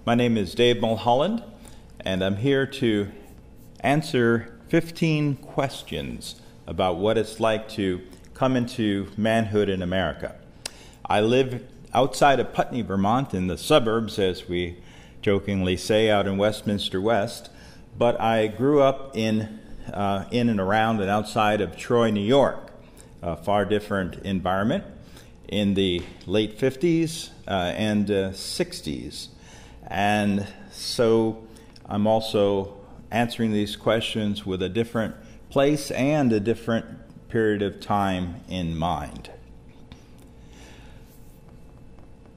My name is Dave Mulholland, and I'm here to answer 15 questions about what it's like to come into manhood in America. I live outside of Putney, Vermont, in the suburbs, as we jokingly say, out in Westminster West, but I grew up in and around and outside of Troy, New York, a far different environment, in the late 50s and 60s. And so I'm also answering these questions with a different place and a different period of time in mind.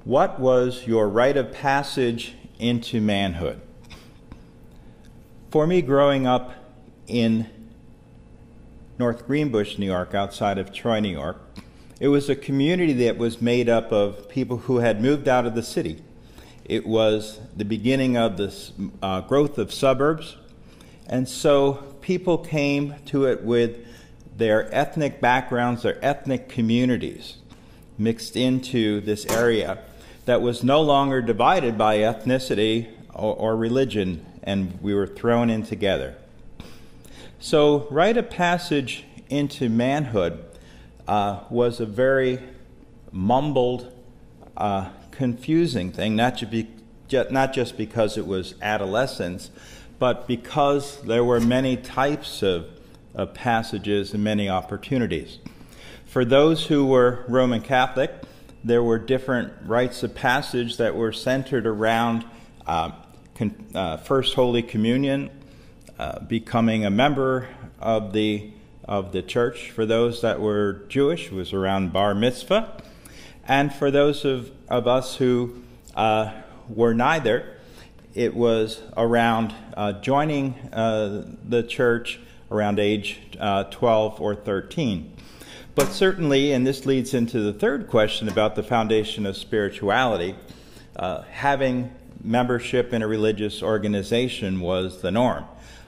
What was your rite of passage into manhood? For me, growing up in North Greenbush, New York, outside of Troy, New York, it was a community that was made up of people who had moved out of the city. It was the beginning of this growth of suburbs, and so people came to it with their ethnic backgrounds, their ethnic communities, mixed into this area that was no longer divided by ethnicity or religion, and we were thrown in together. So rite of passage into manhood was a very mumbled, confusing thing, not just because it was adolescence, but because there were many types of passages and many opportunities. For those who were Roman Catholic, there were different rites of passage that were centered around First Holy Communion, becoming a member of the church. For those that were Jewish, it was around Bar Mitzvah. And for those of us who were neither, it was around joining the church around age 12 or 13. But certainly, and this leads into the third question about the foundation of spirituality, having membership in a religious organization was the norm.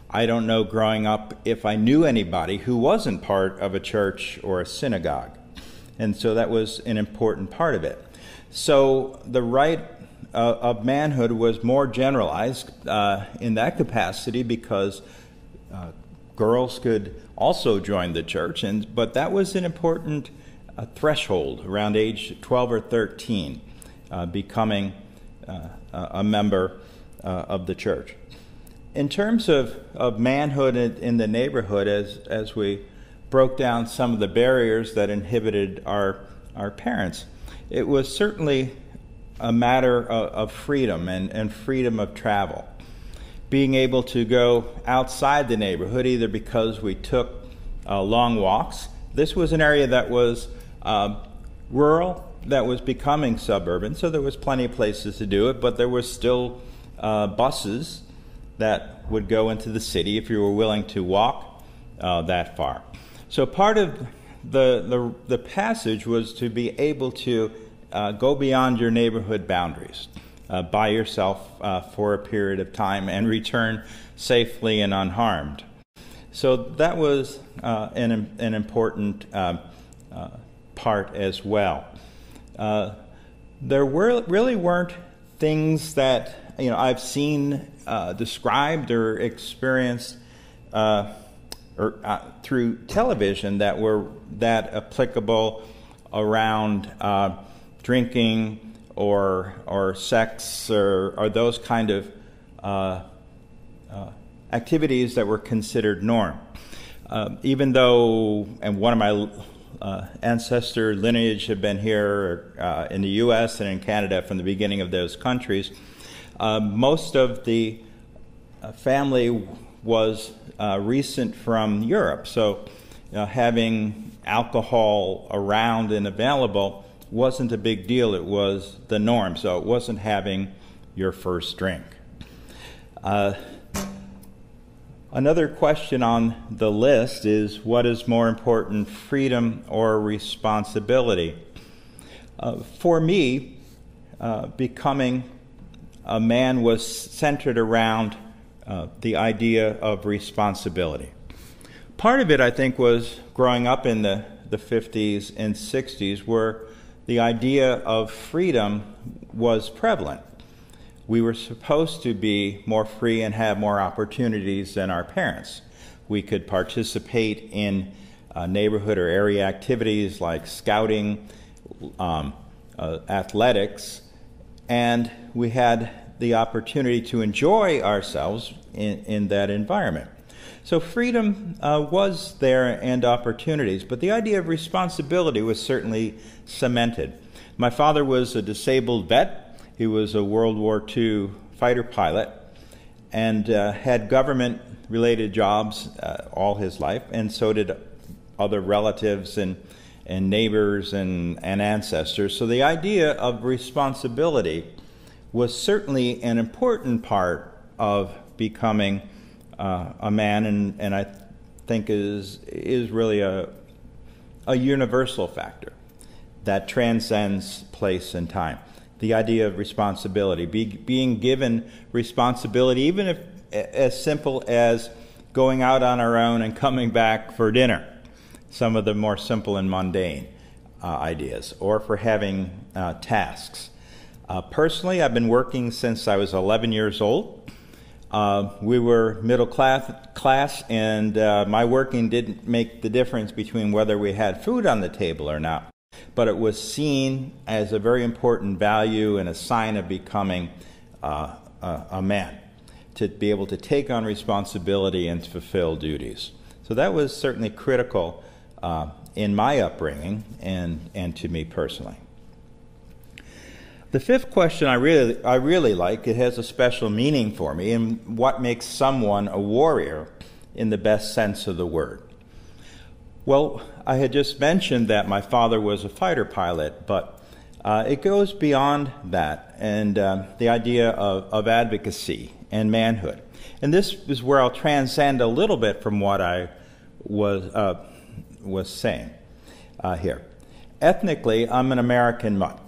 I don't know growing up if I knew anybody who wasn't part of a church or a synagogue. And so that was an important part of it. So the rite of manhood was more generalized in that capacity because girls could also join the church, but that was an important threshold around age 12 or 13, becoming a member of the church. In terms of manhood in the neighborhood, as we broke down some of the barriers that inhibited our parents, it was certainly a matter of freedom and freedom of travel. Being able to go outside the neighborhood, either because we took long walks. This was an area that was rural, that was becoming suburban, so there was plenty of places to do it, but there was still buses that would go into the city if you were willing to walk that far. So part of the passage was to be able to go beyond your neighborhood boundaries by yourself for a period of time and return safely and unharmed. So that was an important part as well. There really weren't things that I've seen described or experienced through television that were that applicable around drinking or sex or those kind of activities that were considered norm. Even though, and one of my ancestor lineage had been here in the U.S. and in Canada from the beginning of those countries, most of the family was recent from Europe. So having alcohol around and available wasn't a big deal. It was the norm. So it wasn't having your first drink. Another question on the list is, what is more important, freedom or responsibility? For me, becoming a man was centered around the idea of responsibility. Part of it, I think, was growing up in the 50s and 60s, where the idea of freedom was prevalent. we were supposed to be more free and have more opportunities than our parents. We could participate in neighborhood or area activities like scouting, athletics, and we had the opportunity to enjoy ourselves in that environment. So freedom was there and opportunities, but the idea of responsibility was certainly cemented. My father was a disabled vet. He was a World War II fighter pilot and had government-related jobs all his life, and so did other relatives and neighbors and ancestors. So the idea of responsibility was certainly an important part of becoming a man, and I think is really a universal factor that transcends place and time. The idea of responsibility, being given responsibility, even if as simple as going out on our own and coming back for dinner, some of the more simple and mundane ideas, or for having tasks. Personally, I've been working since I was 11 years old. We were middle class, and my working didn't make the difference between whether we had food on the table or not. But it was seen as a very important value and a sign of becoming a man, to be able to take on responsibility and to fulfill duties. So that was certainly critical in my upbringing and to me personally. The fifth question I really like. It has a special meaning for me, and what makes someone a warrior in the best sense of the word. Well, I had just mentioned that my father was a fighter pilot, but it goes beyond that, and the idea of advocacy and manhood. And this is where I'll transcend a little bit from what I was saying here. Ethnically, I'm an American mutt.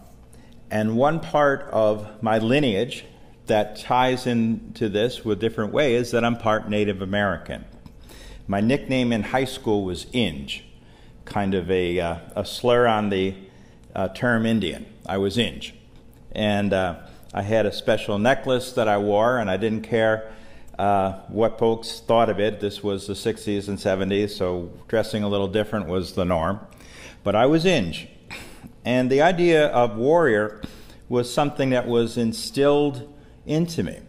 And one part of my lineage that ties into this with different ways is that I'm part Native American. My nickname in high school was Inge, kind of a slur on the term Indian. I was Inge. And I had a special necklace that I wore, and I didn't care what folks thought of it. This was the 60s and 70s, so dressing a little different was the norm. But I was Inge. And the idea of warrior was something that was instilled into me.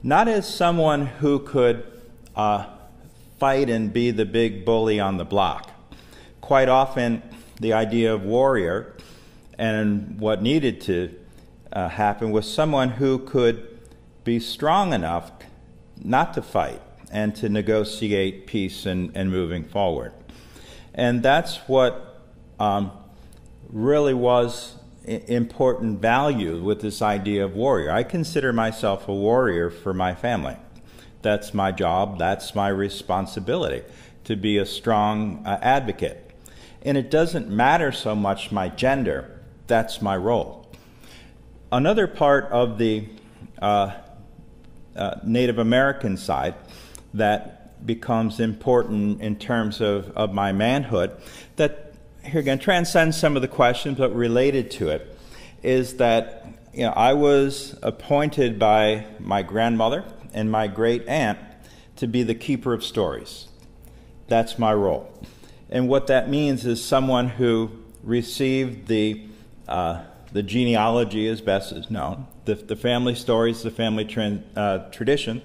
Not as someone who could fight and be the big bully on the block. Quite often, the idea of warrior and what needed to happen was someone who could be strong enough not to fight and to negotiate peace and moving forward. And that's what really was important value with this idea of warrior. I consider myself a warrior for my family. That's my job, that's my responsibility, to be a strong advocate. And it doesn't matter so much my gender, that's my role. Another part of the Native American side that becomes important in terms of my manhood, that here again transcends some of the questions, but related to it, is that I was appointed by my grandmother and my great aunt to be the keeper of stories. That's my role. And what that means is someone who received the genealogy as best as known, the family stories, the family tradition,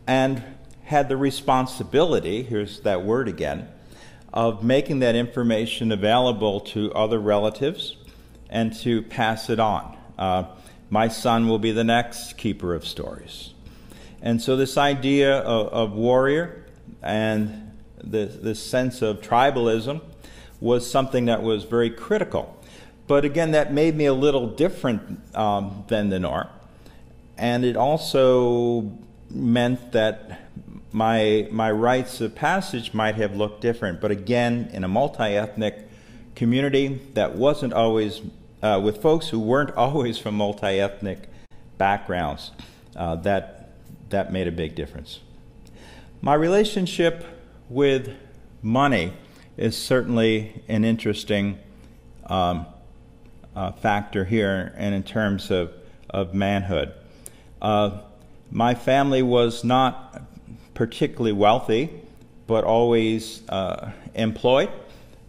and had the responsibility, here's that word again, of making that information available to other relatives and to pass it on. My son will be the next keeper of stories. And so this idea of warrior and this sense of tribalism was something that was very critical. But again, that made me a little different than the norm. And it also meant that my rites of passage might have looked different. But again, in a multi-ethnic community that wasn't always, with folks who weren't always from multi-ethnic backgrounds, that made a big difference. My relationship with money is certainly an interesting factor here, and in terms of manhood. My family was not particularly wealthy, but always employed,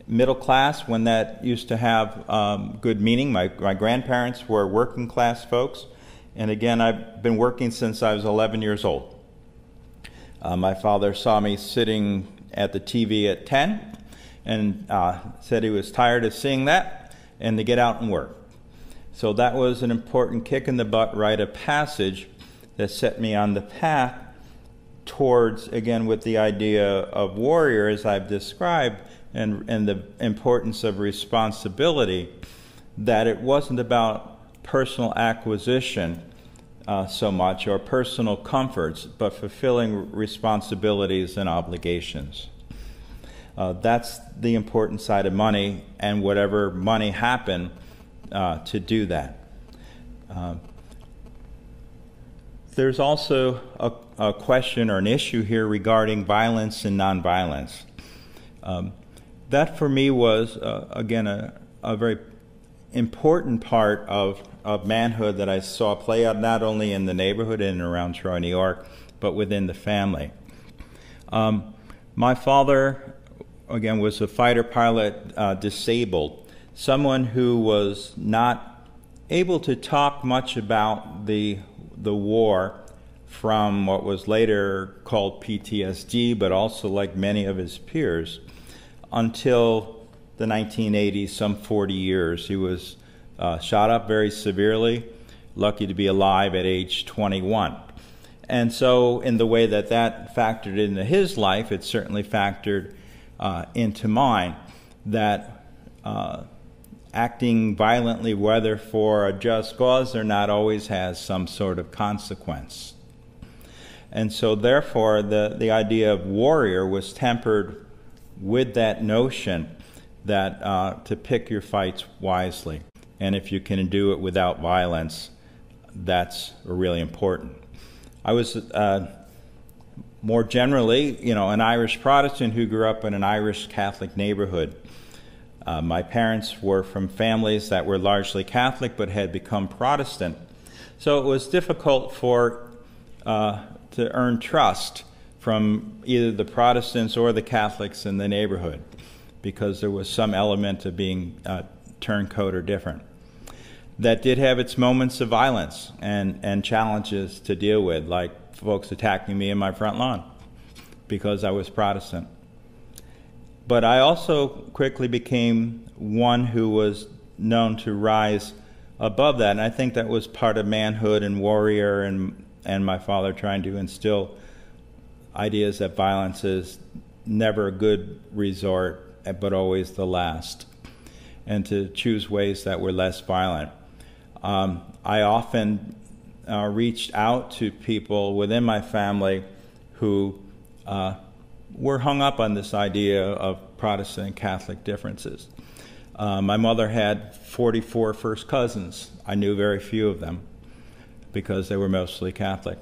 middle class when that used to have good meaning. My grandparents were working class folks, and again, I've been working since I was 11 years old. My father saw me sitting at the TV at 10 and said he was tired of seeing that and to get out and work. So that was an important kick in the butt, rite of passage, that set me on the path towards, again, with the idea of warrior, as I've described, and the importance of responsibility, that it wasn't about personal acquisition so much, or personal comforts, but fulfilling responsibilities and obligations. That's the important side of money, and whatever money happened to do that. There's also a question or an issue here regarding violence and nonviolence. That for me was, again, a very important part of manhood that I saw play out not only in the neighborhood and around Troy, New York, but within the family. My father, again, was a fighter pilot, disabled, someone who was not able to talk much about the war from what was later called PTSD, but also like many of his peers, until the 1980s, some 40 years. He was shot up very severely, lucky to be alive at age 21. And so in the way that that factored into his life, it certainly factored into mine, that acting violently, whether for a just cause or not, always has some sort of consequence. And so therefore the idea of warrior was tempered with that notion that to pick your fights wisely. And if you can do it without violence, that's really important. I was more generally, an Irish Protestant who grew up in an Irish Catholic neighborhood. My parents were from families that were largely Catholic but had become Protestant. So it was difficult to earn trust from either the Protestants or the Catholics in the neighborhood, because there was some element of being turncoat or different. That did have its moments of violence and challenges to deal with, like folks attacking me in my front lawn because I was Protestant. But I also quickly became one who was known to rise above that, and I think that was part of manhood and warrior, and my father trying to instill ideas that violence is never a good resort, but always the last, and to choose ways that were less violent. I often reached out to people within my family who were hung up on this idea of Protestant and Catholic differences. My mother had 44 first cousins. I knew very few of them because they were mostly Catholic.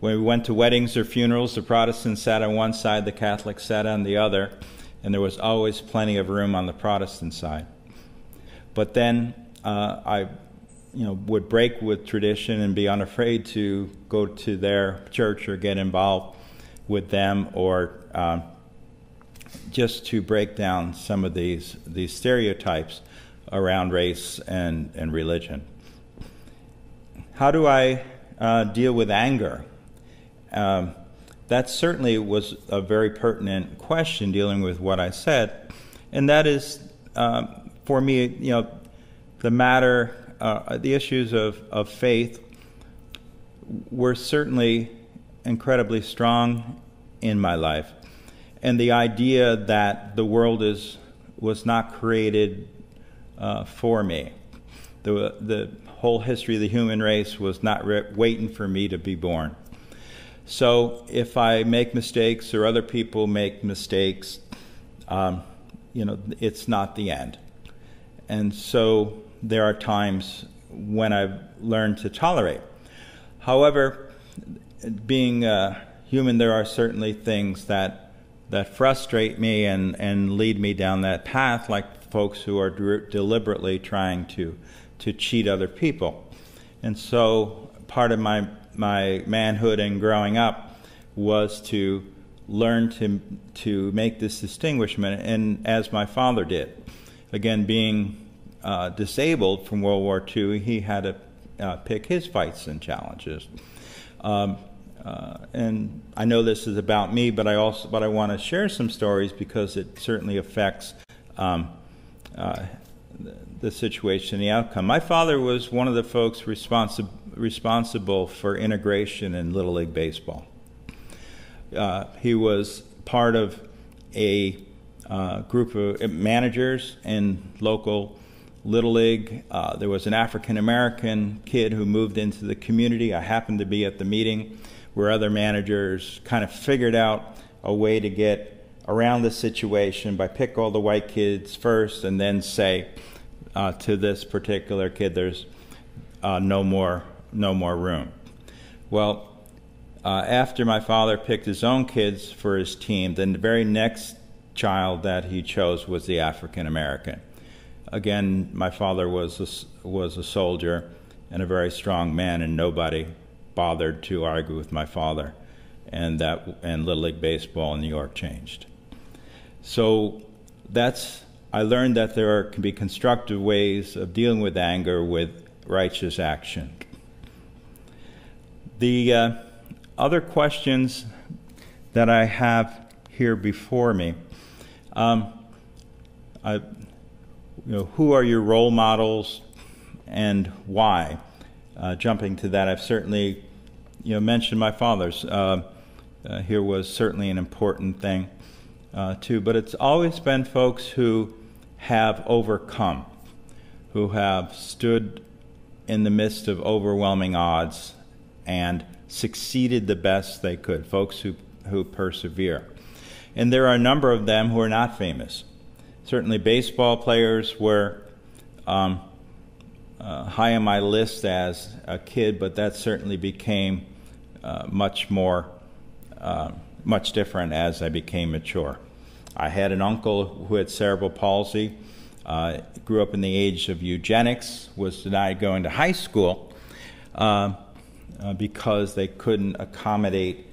When we went to weddings or funerals, the Protestants sat on one side, the Catholics sat on the other, and there was always plenty of room on the Protestant side. But then I would break with tradition and be unafraid to go to their church or get involved with them, or just to break down some of these stereotypes around race and religion. How do I deal with anger? That certainly was a very pertinent question dealing with what I said, and that is, for me, the matter, the issues of faith were certainly incredibly strong in my life, and the idea that the world was not created for me. The whole history of the human race was not waiting for me to be born. So if I make mistakes or other people make mistakes, it's not the end. And so there are times when I've learned to tolerate. However, being human, there are certainly things that frustrate me and lead me down that path, like folks who are deliberately trying to cheat other people. And so part of my my manhood and growing up was to learn to make this distinguishment, and as my father did. Again, being disabled from World War II, he had to pick his fights and challenges. And I know this is about me, but I want to share some stories because it certainly affects the situation, the outcome. My father was one of the folks responsible for integration in Little League Baseball. He was part of a group of managers in local Little League. There was an African-American kid who moved into the community. I happened to be at the meeting where other managers kind of figured out a way to get around the situation by pick all the white kids first and then say to this particular kid, there's no more room. Well, after my father picked his own kids for his team, then the very next child that he chose was the African American. Again, my father was a soldier and a very strong man, and nobody bothered to argue with my father, and Little League Baseball in New York changed. So I learned that there can be constructive ways of dealing with anger with righteous action. The other questions that I have here before me, who are your role models and why? Jumping to that, I've certainly mentioned my father's. Here was certainly an important thing too, but it's always been folks who have overcome, who have stood in the midst of overwhelming odds and succeeded the best they could, folks who persevere. And there are a number of them who are not famous. Certainly baseball players were high on my list as a kid, but that certainly became much different as I became mature. I had an uncle who had cerebral palsy, grew up in the age of eugenics, was denied going to high school because they couldn't accommodate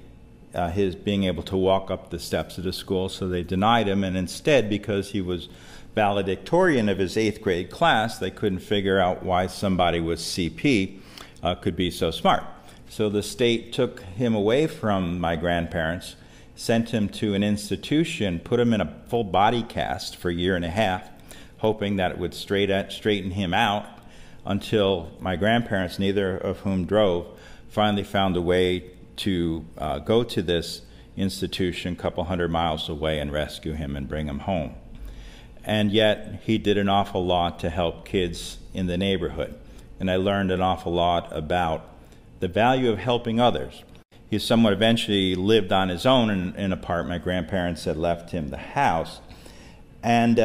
his being able to walk up the steps of the school, so they denied him, and instead, because he was valedictorian of his 8th grade class, they couldn't figure out why somebody with CP could be so smart. So the state took him away from my grandparents, sent him to an institution, put him in a full body cast for a year and a half, hoping that it would straighten him out, until my grandparents, neither of whom drove, finally found a way to go to this institution a couple hundred miles away and rescue him and bring him home. And yet he did an awful lot to help kids in the neighborhood. And I learned an awful lot about the value of helping others. He somewhat eventually lived on his own in an apartment. My grandparents had left him the house. And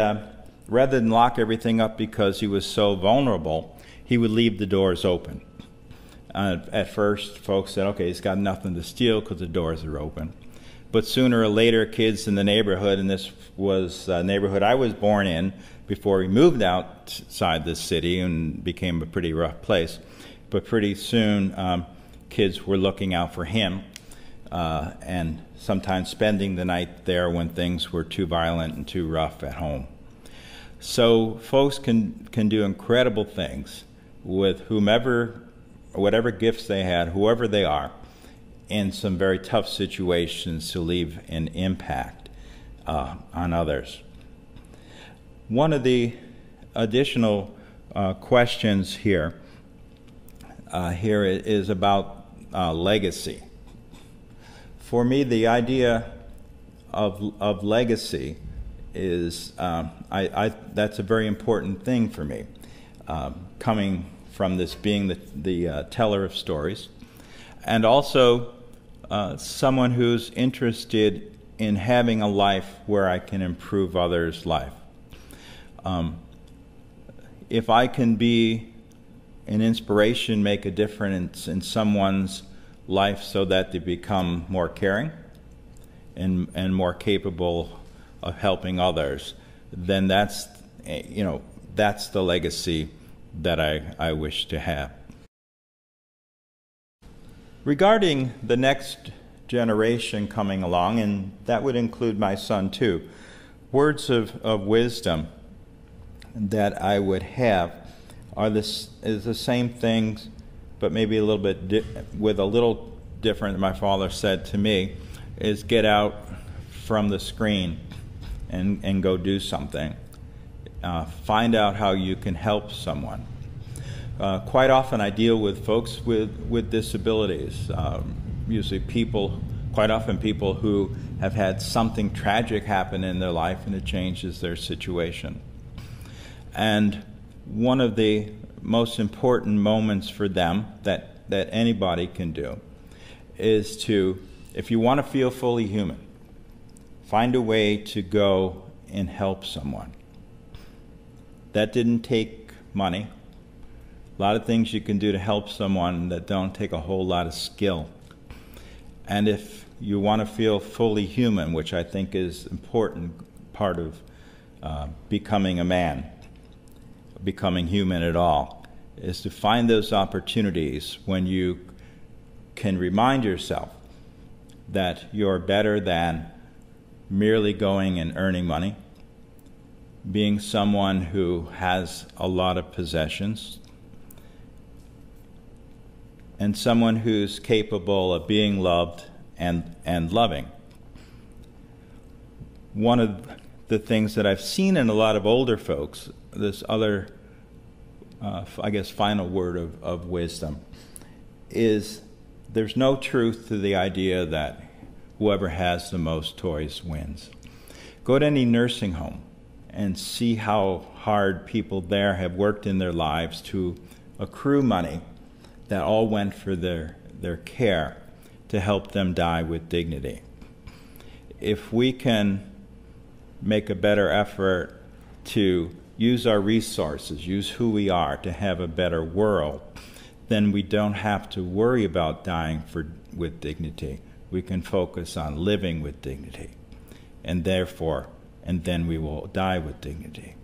rather than lock everything up because he was so vulnerable, he would leave the doors open. At first, folks said, okay, he's got nothing to steal because the doors are open. But sooner or later, kids in the neighborhood, and this was a neighborhood I was born in before we moved outside the city and became a pretty rough place, but pretty soon kids were looking out for him and sometimes spending the night there when things were too violent and too rough at home. So folks can do incredible things with whomever, whatever gifts they had, whoever they are, in some very tough situations to leave an impact on others. One of the additional questions here is about legacy. For me, the idea of legacy is that's a very important thing for me, coming from this being the teller of stories, and also someone who's interested in having a life where I can improve others' life. If I can be an inspiration, make a difference in someone's life so that they become more caring and more capable of helping others, then that's the legacy that I wish to have. Regarding the next generation coming along, and that would include my son too, words of wisdom that I would have is the same things, but maybe a little bit with a little different. My father said to me, is get out from the screen and go do something. Find out how you can help someone. Quite often I deal with folks with disabilities, usually quite often people who have had something tragic happen in their life and it changes their situation. And one of the most important moments for them that anybody can do is to, if you want to feel fully human, find a way to go and help someone. That didn't take money. A lot of things you can do to help someone that don't take a whole lot of skill. And if you want to feel fully human, which I think is an important part of becoming a man, becoming human at all, is to find those opportunities when you can remind yourself that you're better than merely going and earning money, being someone who has a lot of possessions, and someone who's capable of being loved and loving. One of the things that I've seen in a lot of older folks, this other, I guess, final word of wisdom, is there's no truth to the idea that whoever has the most toys wins. Go to any nursing home and see how hard people there have worked in their lives to accrue money that all went for their care to help them die with dignity. If we can make a better effort to use our resources, use who we are to have a better world, then we don't have to worry about dying with dignity. We can focus on living with dignity, and then we will die with dignity.